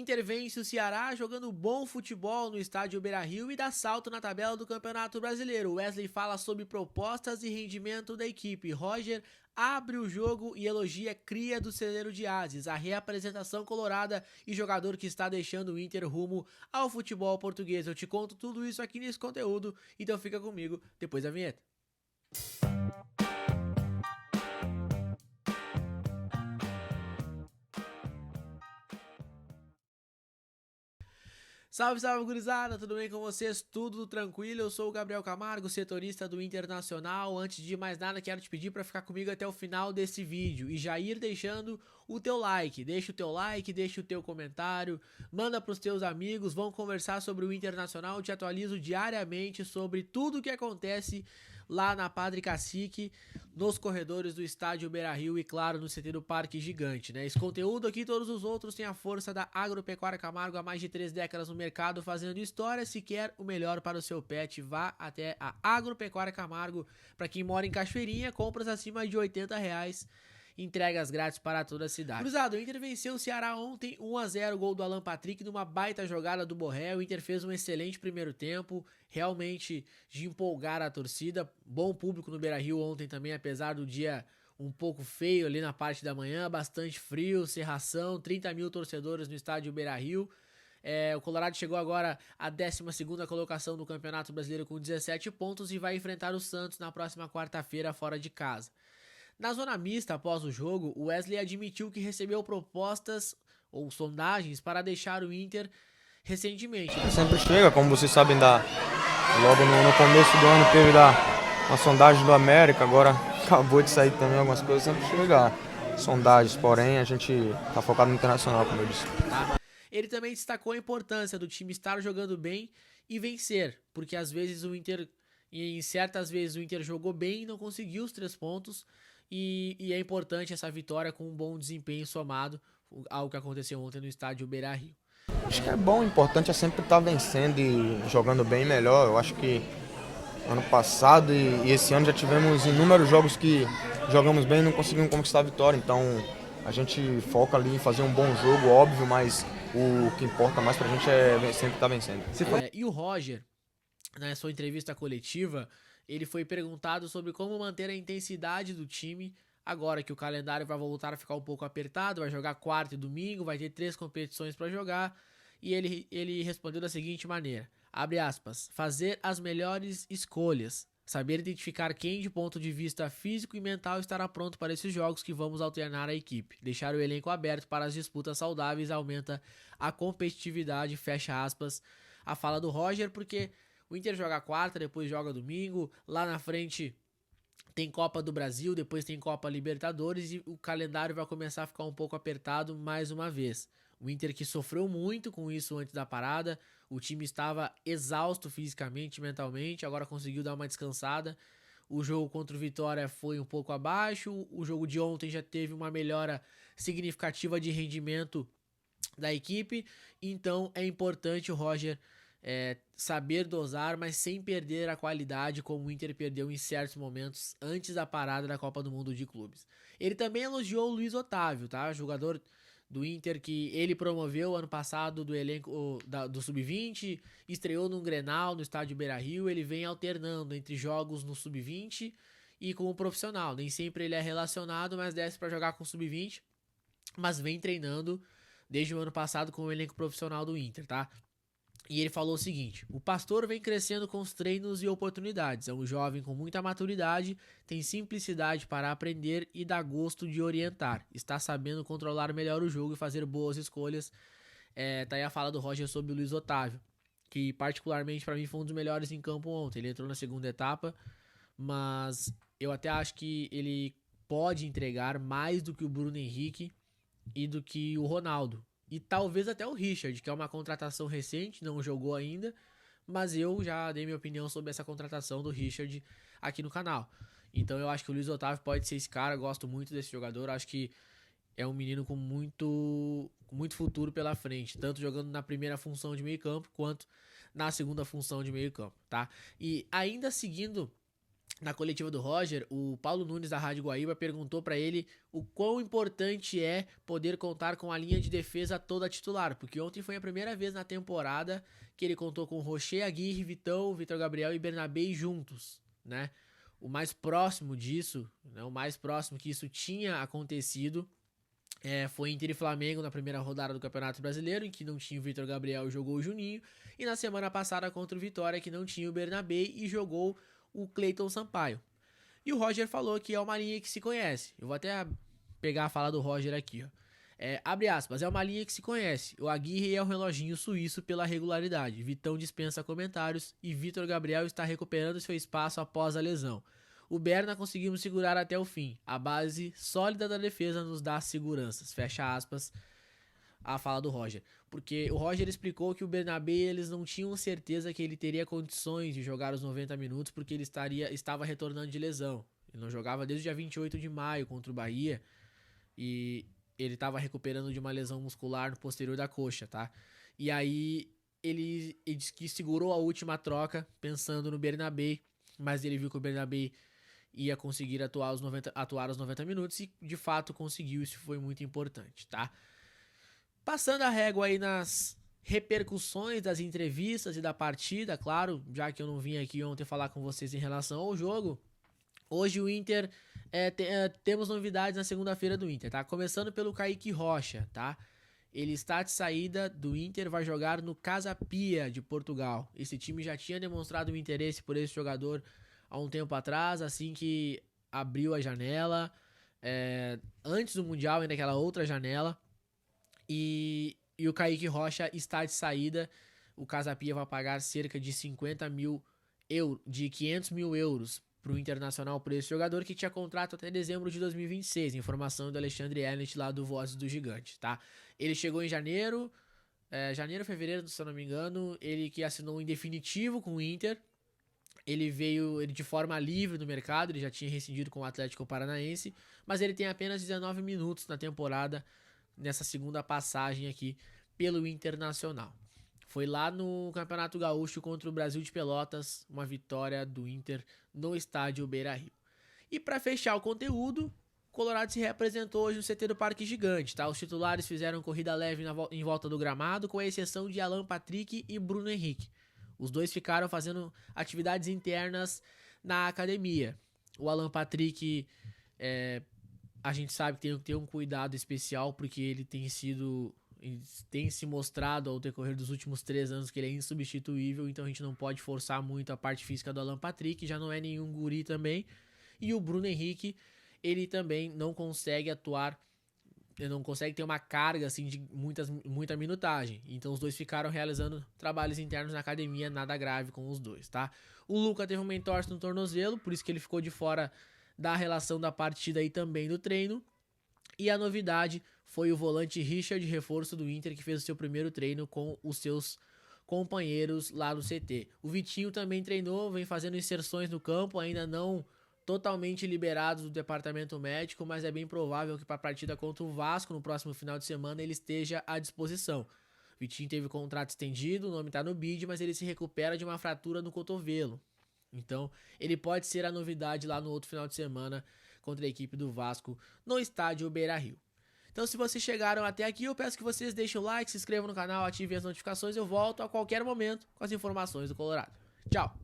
Inter vence o Ceará jogando bom futebol no estádio Beira-Rio e dá salto na tabela do Campeonato Brasileiro. Wesley fala sobre propostas e rendimento da equipe. Roger abre o jogo e elogia cria do celeiro de Ases, a reapresentação colorada e jogador que está deixando o Inter rumo ao futebol português. Eu te conto tudo isso aqui nesse conteúdo, então fica comigo depois da vinheta. Salve, salve, gurizada, tudo bem com vocês? Tudo tranquilo? Eu sou o Gabriel Camargo, setorista do Internacional. Antes de mais nada, quero te pedir para ficar comigo até o final desse vídeo e já ir deixando o teu like. Deixa o teu like, deixa o teu comentário, manda para os teus amigos, vão conversar sobre o Internacional. Eu te atualizo diariamente sobre tudo o que acontece lá na Padre Cacique, nos corredores do estádio Beira-Rio e, claro, no CT do Parque Gigante, né? Esse conteúdo aqui e todos os outros têm a força da Agropecuária Camargo há mais de 3 décadas no mercado, fazendo história. Se quer o melhor para o seu pet, vá até a Agropecuária Camargo. Para quem mora em Cachoeirinha, compras acima de R$80, entregas grátis para toda a cidade. Cruzado, o Inter venceu o Ceará ontem, 1-0, gol do Alan Patrick, numa baita jogada do Borré. O Inter fez um excelente primeiro tempo, realmente de empolgar a torcida. Bom público no Beira-Rio ontem também, apesar do dia um pouco feio ali na parte da manhã, bastante frio, cerração, 30 mil torcedores no estádio Beira-Rio. O Colorado chegou agora à 12ª colocação no Campeonato Brasileiro com 17 pontos e vai enfrentar o Santos na próxima quarta-feira fora de casa. Na zona mista, após o jogo, o Wesley admitiu que recebeu propostas ou sondagens para deixar o Inter recentemente. Sempre chega, como vocês sabem, logo no começo do ano teve uma sondagem do América, agora acabou de sair também algumas coisas, sempre chega sondagens, porém a gente está focado no Internacional, como eu disse. Ele também destacou a importância do time estar jogando bem e vencer, porque às vezes o Inter, em certas vezes o Inter jogou bem e não conseguiu os 3 pontos, e é importante essa vitória com um bom desempenho somado ao que aconteceu ontem no estádio Beira-Rio. Acho que é bom, o importante é sempre estar vencendo e jogando bem melhor. Eu acho que ano passado e esse ano já tivemos inúmeros jogos que jogamos bem e não conseguimos conquistar a vitória. Então a gente foca ali em fazer um bom jogo, óbvio, mas o que importa mais pra gente é sempre estar vencendo. E o Roger, na sua entrevista coletiva, ele foi perguntado sobre como manter a intensidade do time agora que o calendário vai voltar a ficar um pouco apertado, vai jogar quarta e domingo, vai ter 3 competições para jogar, e ele respondeu da seguinte maneira, abre aspas, fazer as melhores escolhas, saber identificar quem de ponto de vista físico e mental estará pronto para esses jogos que vamos alternar a equipe, deixar o elenco aberto para as disputas saudáveis aumenta a competitividade, fecha aspas, a fala do Roger, porque o Inter joga quarta, depois joga domingo, lá na frente tem Copa do Brasil, depois tem Copa Libertadores e o calendário vai começar a ficar um pouco apertado mais uma vez. O Inter que sofreu muito com isso antes da parada, o time estava exausto fisicamente e mentalmente, agora conseguiu dar uma descansada. O jogo contra o Vitória foi um pouco abaixo, o jogo de ontem já teve uma melhora significativa de rendimento da equipe, então é importante o Roger saber dosar, mas sem perder a qualidade como o Inter perdeu em certos momentos antes da parada da Copa do Mundo de Clubes. Ele também elogiou o Luiz Otávio, tá? Jogador do Inter que ele promoveu ano passado do elenco do Sub-20, estreou num Grenal no estádio Beira-Rio, ele vem alternando entre jogos no Sub-20 e com o profissional. Nem sempre ele é relacionado, mas desce para jogar com o Sub-20, mas vem treinando desde o ano passado com o elenco profissional do Inter, tá? E ele falou o seguinte, o Pastor vem crescendo com os treinos e oportunidades, é um jovem com muita maturidade, tem simplicidade para aprender e dá gosto de orientar, está sabendo controlar melhor o jogo e fazer boas escolhas. Tá aí a fala do Roger sobre o Luiz Otávio, que particularmente para mim foi um dos melhores em campo ontem, ele entrou na segunda etapa, mas eu até acho que ele pode entregar mais do que o Bruno Henrique e do que o Ronaldo. E talvez até o Richard, que é uma contratação recente, não jogou ainda, mas eu já dei minha opinião sobre essa contratação do Richard aqui no canal. Então eu acho que o Luiz Otávio pode ser esse cara, gosto muito desse jogador, acho que é um menino com muito futuro pela frente, tanto jogando na primeira função de meio campo, quanto na segunda função de meio campo, tá? E ainda seguindo na coletiva do Roger, o Paulo Nunes da Rádio Guaíba perguntou pra ele o quão importante é poder contar com a linha de defesa toda titular, porque ontem foi a primeira vez na temporada que ele contou com Rocher, Aguirre, Vitão, Vitor Gabriel e Bernabé juntos, né? O mais próximo disso, né, o mais próximo que isso tinha acontecido foi Inter e Flamengo na primeira rodada do Campeonato Brasileiro, em que não tinha o Vitor Gabriel e jogou o Juninho, e na semana passada contra o Vitória, que não tinha o Bernabé e jogou o Cleiton Sampaio. E o Roger falou que é uma linha que se conhece. Eu vou até pegar a fala do Roger aqui, ó. Abre aspas, é uma linha que se conhece. O Aguirre é o reloginho suíço pela regularidade. Vitão dispensa comentários e Vitor Gabriel está recuperando seu espaço após a lesão. O Berna conseguimos segurar até o fim. A base sólida da defesa nos dá seguranças. Fecha aspas a fala do Roger. Porque o Roger explicou que o Bernabé, eles não tinham certeza que ele teria condições de jogar os 90 minutos porque ele estava retornando de lesão. Ele não jogava desde o dia 28 de maio contra o Bahia e ele estava recuperando de uma lesão muscular no posterior da coxa, tá? E aí ele disse que segurou a última troca pensando no Bernabé, mas ele viu que o Bernabé ia conseguir atuar os 90 minutos e de fato conseguiu, isso foi muito importante, tá? Passando a régua aí nas repercussões das entrevistas e da partida, claro, já que eu não vim aqui ontem falar com vocês em relação ao jogo, hoje o Inter, temos novidades na segunda-feira do Inter, tá? Começando pelo Kaique Rocha, tá? Ele está de saída do Inter, vai jogar no Casa Pia de Portugal. Esse time já tinha demonstrado um interesse por esse jogador há um tempo atrás, assim que abriu a janela, antes do Mundial, ainda aquela outra janela, e o Kaique Rocha está de saída. O Casa Pia vai pagar cerca de 500 mil euros para o Internacional por esse jogador, que tinha contrato até dezembro de 2026, informação do Alexandre Ernest lá do Vozes do Gigante, tá? Ele chegou em janeiro, fevereiro, se eu não me engano, ele que assinou em definitivo com o Inter. Ele veio de forma livre no mercado, ele já tinha rescindido com o Atlético Paranaense, mas ele tem apenas 19 minutos na temporada, nessa segunda passagem aqui pelo Internacional. Foi lá no Campeonato Gaúcho contra o Brasil de Pelotas, uma vitória do Inter no estádio Beira-Rio. E para fechar o conteúdo, o Colorado se reapresentou hoje no CT do Parque Gigante, tá? Os titulares fizeram corrida leve em volta do gramado, com a exceção de Alan Patrick e Bruno Henrique. Os dois ficaram fazendo atividades internas na academia. O Alan Patrick, a gente sabe que tem que ter um cuidado especial, porque ele tem se mostrado ao decorrer dos últimos 3 anos que ele é insubstituível, então a gente não pode forçar muito a parte física do Alan Patrick, já não é nenhum guri também. E o Bruno Henrique, ele também não consegue atuar, ele não consegue ter uma carga assim de muita minutagem. Então os dois ficaram realizando trabalhos internos na academia, nada grave com os dois, tá? O Luca teve uma entorse no tornozelo, por isso que ele ficou de fora da relação da partida e também do treino. E a novidade foi o volante Richard, reforço do Inter, que fez o seu primeiro treino com os seus companheiros lá no CT. O Vitinho também treinou, vem fazendo inserções no campo, ainda não totalmente liberados do departamento médico, mas é bem provável que para a partida contra o Vasco no próximo final de semana ele esteja à disposição. O Vitinho teve contrato estendido, o nome está no bid, mas ele se recupera de uma fratura no cotovelo. Então, ele pode ser a novidade lá no outro final de semana contra a equipe do Vasco no estádio Beira-Rio. Então, se vocês chegaram até aqui, eu peço que vocês deixem o like, se inscrevam no canal, ativem as notificações. Eu volto a qualquer momento com as informações do Colorado. Tchau!